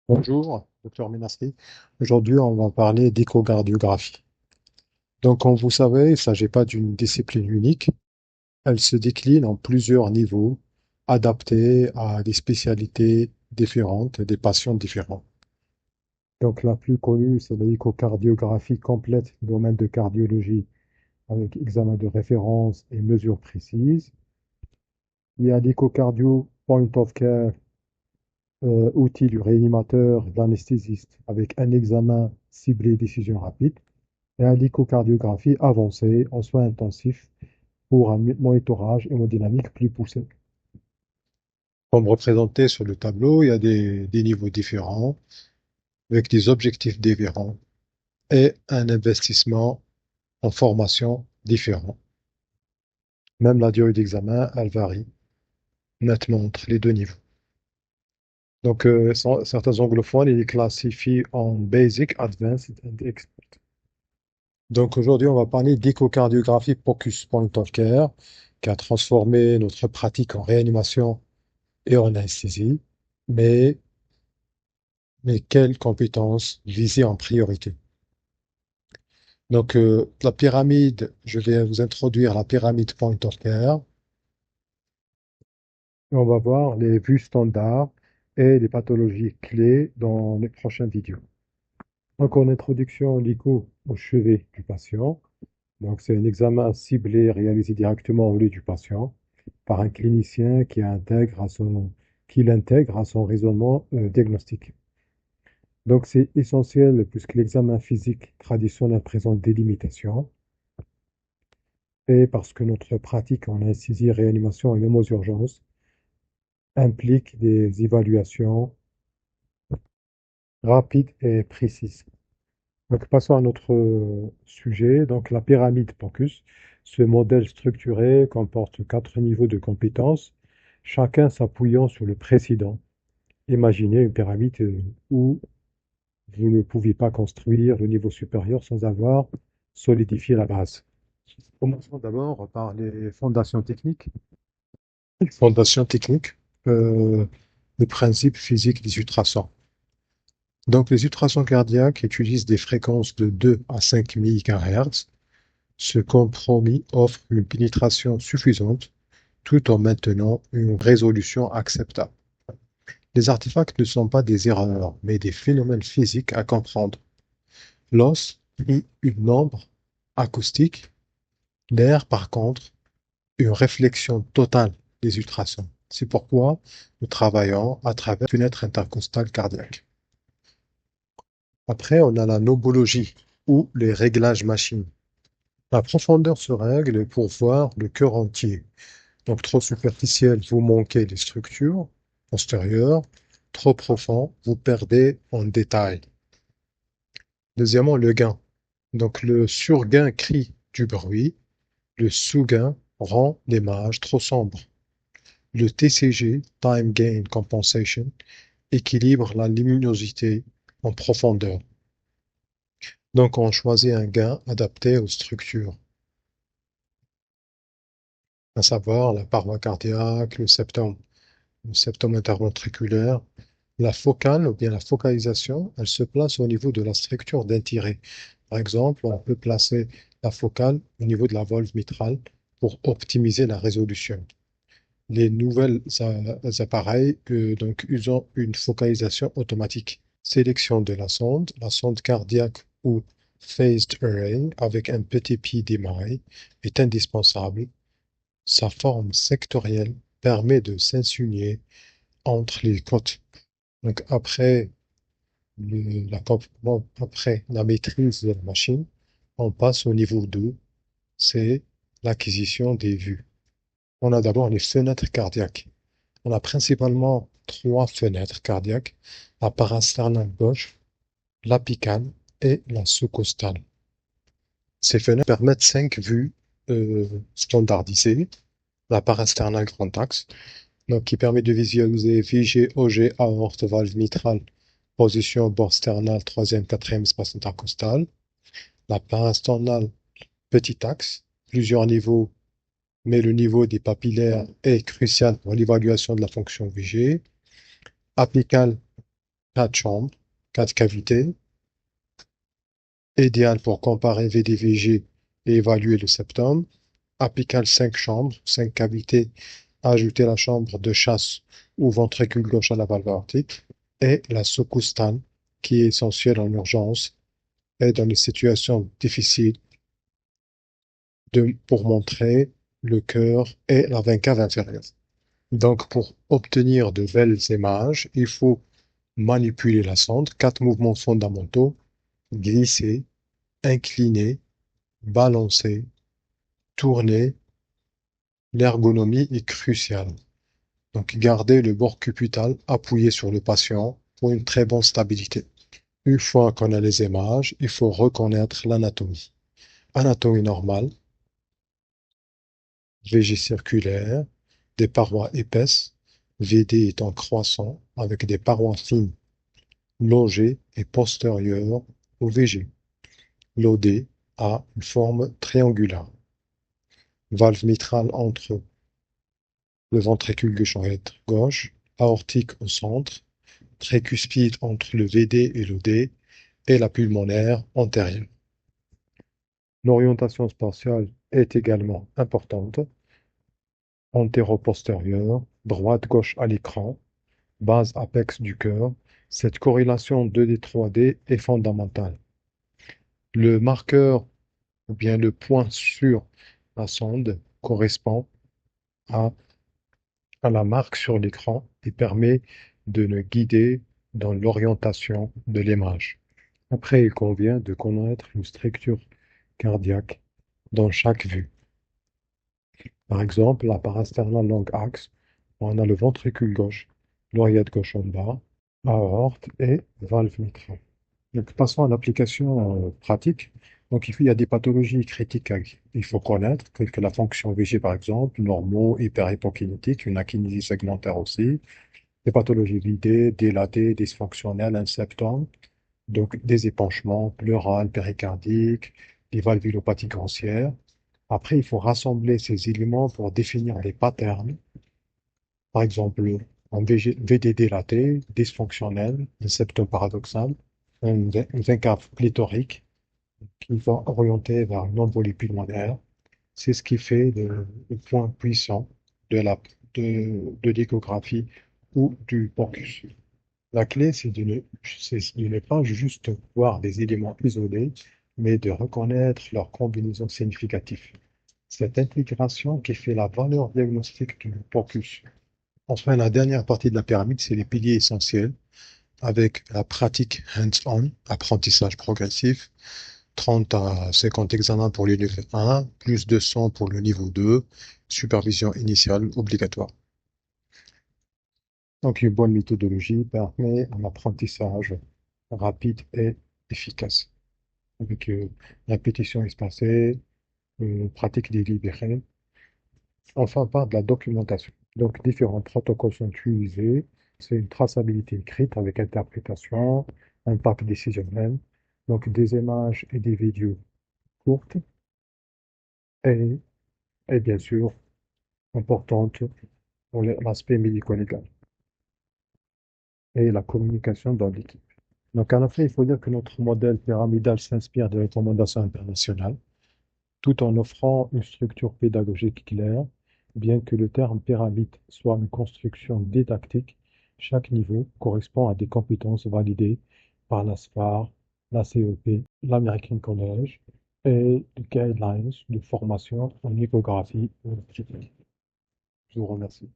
Bonjour, docteur Menassi. Aujourd'hui, on va parler d'échocardiographie. Donc, comme vous savez, il ne s'agit pas d'une discipline unique. Elle se décline en plusieurs niveaux, adaptés à des spécialités différentes et des patients différents. Donc, la plus connue, c'est l'échocardiographie complète du domaine de cardiologie, avec examen de référence et mesures précises. Il y a l'échocardio point of care, outil du réanimateur, de l'anesthésiste, avec un examen ciblé et décision rapide. Et à l'échocardiographie avancée en soins intensifs pour un monitorage hémodynamique plus poussé. Comme représenté sur le tableau, il y a des niveaux différents, avec des objectifs différents et un investissement en formation différent. Même la durée d'examen, elle varie nettement entre les deux niveaux. Donc, certains anglophones, ils les classifient en Basic, Advanced and Expert. Donc aujourd'hui, on va parler d'échocardiographie Focus Point of Care, qui a transformé notre pratique en réanimation et en anesthésie. Mais, mais quelles compétences viser en priorité? Donc la pyramide, je vais vous introduire la pyramide Point of Care. On va voir les vues standards et les pathologies clés dans les prochaines vidéos. Donc en introduction, l'ICO au chevet du patient. Donc, c'est un examen ciblé réalisé directement au lit du patient par un clinicien qui l'intègre à son raisonnement diagnostique. Donc, c'est essentiel puisque l'examen physique traditionnel présente des limitations et parce que notre pratique en anesthésie, réanimation et même aux urgences implique des évaluations rapides et précises. Donc, passons à notre sujet. Donc, la pyramide POCUS. Ce modèle structuré comporte 4 niveaux de compétences, chacun s'appuyant sur le précédent. Imaginez une pyramide où vous ne pouvez pas construire le niveau supérieur sans avoir solidifié la base. Commençons d'abord par les fondations techniques. Fondations techniques, le principe physique des ultrasons. Donc, les ultrasons cardiaques utilisent des fréquences de 2 à 5 MHz. Ce compromis offre une pénétration suffisante tout en maintenant une résolution acceptable. Les artefacts ne sont pas des erreurs, mais des phénomènes physiques à comprendre. L'os est une ombre acoustique, l'air, par contre, une réflexion totale des ultrasons. C'est pourquoi nous travaillons à travers la fenêtre intercostale cardiaque. Après, on a la nobologie ou les réglages machines. La profondeur se règle pour voir le cœur entier. Donc trop superficiel, vous manquez les structures postérieures. Trop profond, vous perdez en détail. Deuxièmement, le gain. Donc le surgain crie du bruit. Le sous-gain rend l'image trop sombre. Le TCG, Time Gain Compensation, équilibre la luminosité en profondeur. Donc on choisit un gain adapté aux structures, à savoir la paroi cardiaque, le septum interventriculaire. La focale ou bien la focalisation, elle se place au niveau de la structure d'intérêt. Par exemple, on peut placer la focale au niveau de la valve mitrale pour optimiser la résolution. Les nouvelles appareils donc usant une focalisation automatique. Sélection de la sonde cardiaque ou phased array avec un petit pied d'émail est indispensable. Sa forme sectorielle permet de s'insigner entre les côtes. Donc après la maîtrise de la machine, on passe au niveau 2, c'est l'acquisition des vues. On a d'abord les fenêtres cardiaques. On a principalement 3 fenêtres cardiaques, la parasternale gauche, l'apicale et la sous-costale. Ces fenêtres permettent 5 vues standardisées. La parasternale grand axe, donc qui permet de visualiser VG, OG, aorte, valve mitrale, position bord sternal, troisième, quatrième espace intercostal. La parasternale petit axe, plusieurs niveaux, mais le niveau des papillaires est crucial pour l'évaluation de la fonction VG. Apicale 4 chambres, 4 cavités, idéal pour comparer VDVG et évaluer le septum. Apical 5 chambres, 5 cavités, ajouter la chambre de chasse ou ventricule gauche à la valve aortique, et la secousse-TAN, qui est essentielle en urgence et dans les situations difficiles pour montrer le cœur et la veine cave inférieure. Donc, pour obtenir de belles images, il faut manipuler la sonde, 4 mouvements fondamentaux: glisser, incliner, balancer, tourner. L'ergonomie est cruciale. Donc, garder le bord cupital appuyé sur le patient pour une très bonne stabilité. Une fois qu'on a les images, il faut reconnaître l'anatomie. Anatomie normale, VG circulaire, des parois épaisses, VD étant croissant avec des parois fines, longées et postérieures au VG. L'OD a une forme triangulaire. Valve mitrale entre le ventricule gauche, aortique au centre, tricuspide entre le VD et l'OD et la pulmonaire antérieure. L'orientation spatiale est également importante. Antéro-postérieure, droite-gauche à l'écran, base apex du cœur. Cette corrélation 2D-3D est fondamentale. Le marqueur ou bien le point sur la sonde correspond à, à la marque sur l'écran et permet de nous guider dans l'orientation de l'image. Après, il convient de connaître une structure cardiaque dans chaque vue. Par exemple, la parasternal long axe, on a le ventricule gauche, l'oreillette gauche en bas, aorte et valve mitrale. Donc, passons à l'application pratique. Donc, il y a des pathologies critiques il faut connaître, telles que la fonction VG par exemple, normaux, hyperhypokinétique, une akinésie segmentaire aussi, des pathologies vidées, dilatées, dysfonctionnelles, un septum, donc des épanchements pleurales, péricardiques, des valvulopathies grossières. Après, il faut rassembler ces éléments pour définir des patterns. Par exemple, un VD dilaté, dysfonctionnel, un septum paradoxal, un vainqueur pléthorique qui va orienter vers une embolie pulmonaire. C'est ce qui fait le point puissant de l'échographie ou du POCUS. La clé, c'est de ne pas juste voir des éléments isolés, mais de reconnaître leurs combinaisons significatives. Cette intégration qui fait la valeur diagnostique du POCUS. Enfin, la dernière partie de la pyramide, c'est les piliers essentiels, avec la pratique hands-on, apprentissage progressif, 30 à 50 examens pour le niveau 1, plus de 100 pour le niveau 2, supervision initiale obligatoire. Donc, une bonne méthodologie permet un apprentissage rapide et efficace, avec répétition espacée, pratique délibérée. Enfin, part de la documentation. Donc, différents protocoles sont utilisés. C'est une traçabilité écrite avec interprétation, impact décisionnel. Donc, des images et des vidéos courtes et, et bien sûr, importantes pour l'aspect médico-légal et la communication dans l'équipe. Donc, à la fin, il faut dire que notre modèle pyramidal s'inspire des recommandations internationales, tout en offrant une structure pédagogique claire. Bien que le terme pyramide soit une construction didactique, chaque niveau correspond à des compétences validées par la SFAR, la CEP, l'American College et les guidelines de formation en échographie. Je vous remercie.